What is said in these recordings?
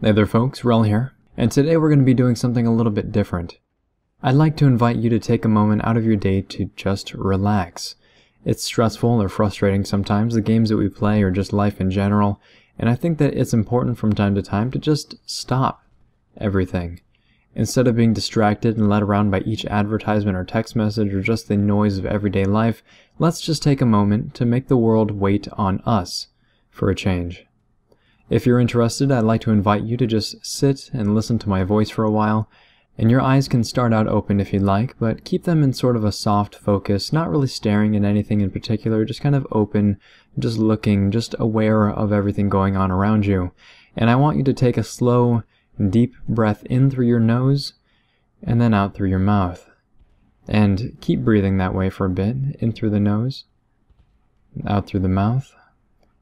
Hey there folks, Wrel here, and today we're going to be doing something a little bit different. I'd like to invite you to take a moment out of your day to just relax. It's stressful or frustrating sometimes, the games that we play or just life in general, and I think that it's important from time to time to just stop everything. Instead of being distracted and led around by each advertisement or text message or just the noise of everyday life, let's just take a moment to make the world wait on us for a change. If you're interested, I'd like to invite you to just sit and listen to my voice for a while, and your eyes can start out open if you'd like, but keep them in sort of a soft focus, not really staring at anything in particular, just kind of open, just looking, just aware of everything going on around you. And I want you to take a slow, deep breath in through your nose, and then out through your mouth. And keep breathing that way for a bit, in through the nose, out through the mouth.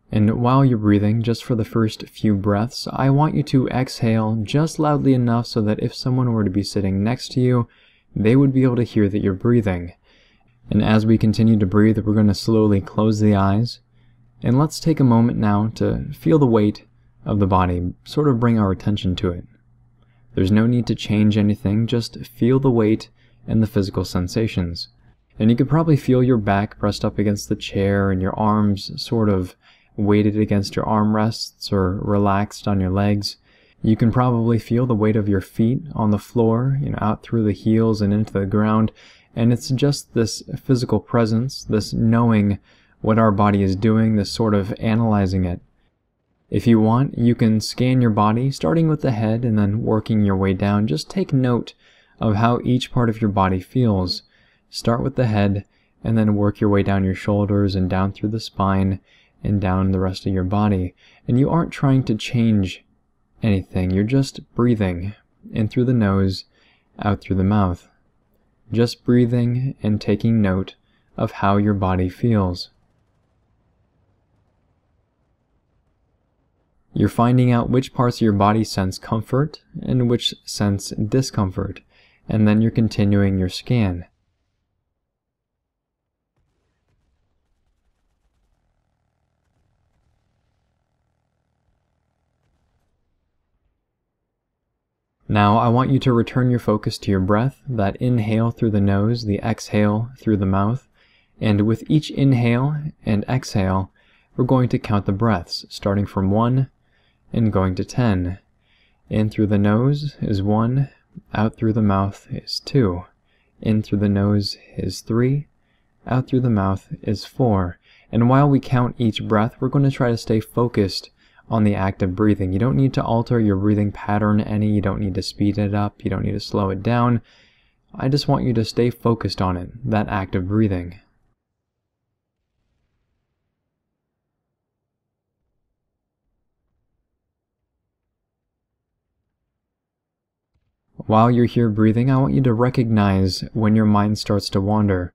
And while you're breathing, just for the first few breaths, I want you to exhale just loudly enough so that if someone were to be sitting next to you, they would be able to hear that you're breathing. And as we continue to breathe, we're going to slowly close the eyes. And let's take a moment now to feel the weight of the body, sort of bring our attention to it. There's no need to change anything, just feel the weight and the physical sensations. And you could probably feel your back pressed up against the chair and your arms sort of weighted against your armrests or relaxed on your legs. You can probably feel the weight of your feet on the floor, out through the heels and into the ground. And it's just this physical presence, this knowing what our body is doing, this sort of analyzing it. If you want, you can scan your body, starting with the head and then working your way down. Just take note of how each part of your body feels. Start with the head and then work your way down your shoulders and down through the spine and down the rest of your body. And you aren't trying to change anything, you're just breathing in through the nose, out through the mouth. Just breathing and taking note of how your body feels. You're finding out which parts of your body sense comfort and which sense discomfort, and then you're continuing your scan. Now I want you to return your focus to your breath, that inhale through the nose, the exhale through the mouth, and with each inhale and exhale, we're going to count the breaths, starting from 1 and going to 10. In through the nose is 1, out through the mouth is 2, in through the nose is 3, out through the mouth is 4. And while we count each breath, we're going to try to stay focused on the act of breathing. You don't need to alter your breathing pattern any, you don't need to speed it up, you don't need to slow it down. I just want you to stay focused on it, that act of breathing. While you're here breathing, I want you to recognize when your mind starts to wander.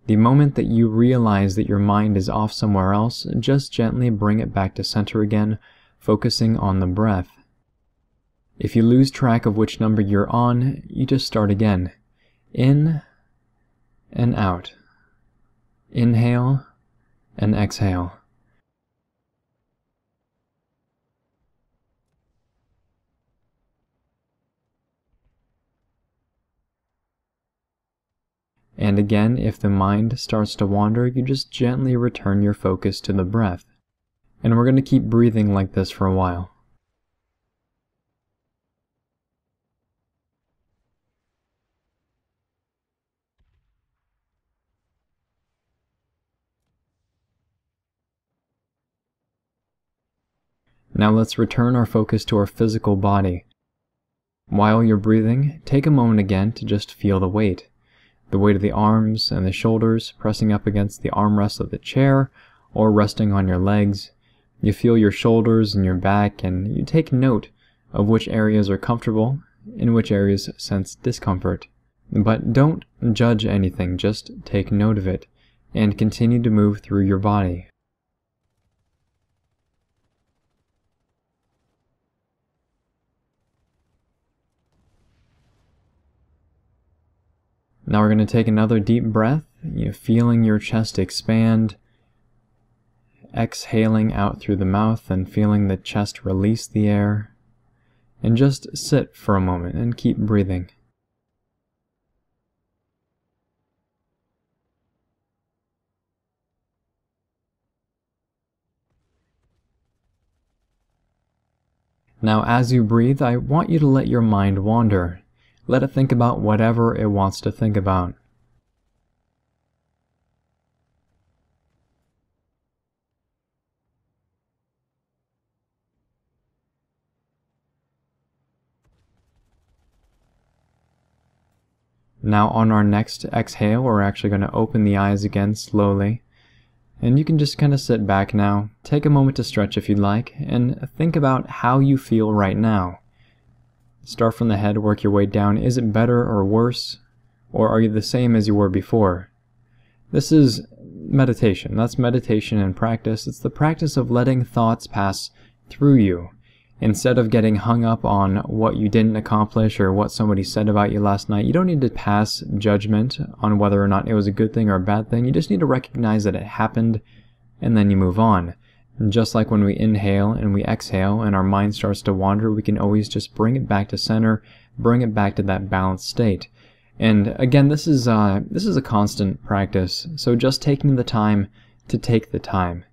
The moment that you realize that your mind is off somewhere else, just gently bring it back to center again, focusing on the breath. If you lose track of which number you're on, you just start again. In and out. Inhale and exhale. And again, if the mind starts to wander, you just gently return your focus to the breath. And we're going to keep breathing like this for a while. Now let's return our focus to our physical body. While you're breathing, take a moment again to just feel the weight. The weight of the arms and the shoulders pressing up against the armrest of the chair or resting on your legs. You feel your shoulders and your back, and you take note of which areas are comfortable and which areas sense discomfort. But don't judge anything, just take note of it and continue to move through your body. Now we're going to take another deep breath, feeling your chest expand, exhaling out through the mouth and feeling the chest release the air. and just sit for a moment and keep breathing. Now, as you breathe, I want you to let your mind wander. Let it think about whatever it wants to think about. Now, on our next exhale, we're actually going to open the eyes again slowly. And you can just kind of sit back now, take a moment to stretch if you'd like, and think about how you feel right now. Start from the head, work your way down. Is it better or worse? Or are you the same as you were before? This is meditation. That's meditation in practice. It's the practice of letting thoughts pass through you. Instead of getting hung up on what you didn't accomplish or what somebody said about you last night, you don't need to pass judgment on whether or not it was a good thing or a bad thing. You just need to recognize that it happened, and then you move on. And just like when we inhale and we exhale and our mind starts to wander, we can always just bring it back to center, bring it back to that balanced state. And again, this is a constant practice, so just taking the time to take the time.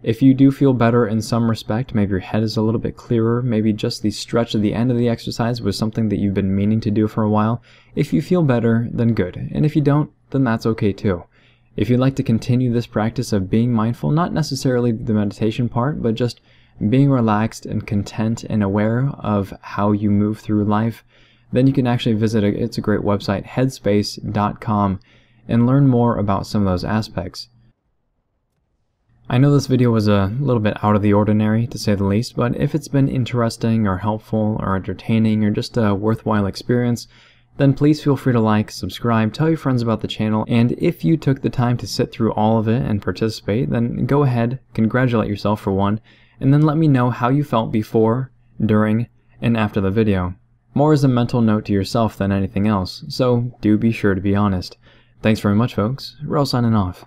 If you do feel better in some respect, maybe your head is a little bit clearer, maybe just the stretch at the end of the exercise was something that you've been meaning to do for a while. If you feel better, then good. And if you don't, then that's okay too. If you'd like to continue this practice of being mindful, not necessarily the meditation part, but just being relaxed and content and aware of how you move through life, then you can actually visit, it's a great website, headspace.com, and learn more about some of those aspects. I know this video was a little bit out of the ordinary, to say the least, but if it's been interesting or helpful or entertaining or just a worthwhile experience, then please feel free to like, subscribe, tell your friends about the channel, and if you took the time to sit through all of it and participate, then go ahead, congratulate yourself for one, and then let me know how you felt before, during, and after the video. More as a mental note to yourself than anything else, so do be sure to be honest. Thanks very much, folks. Wrel signing off.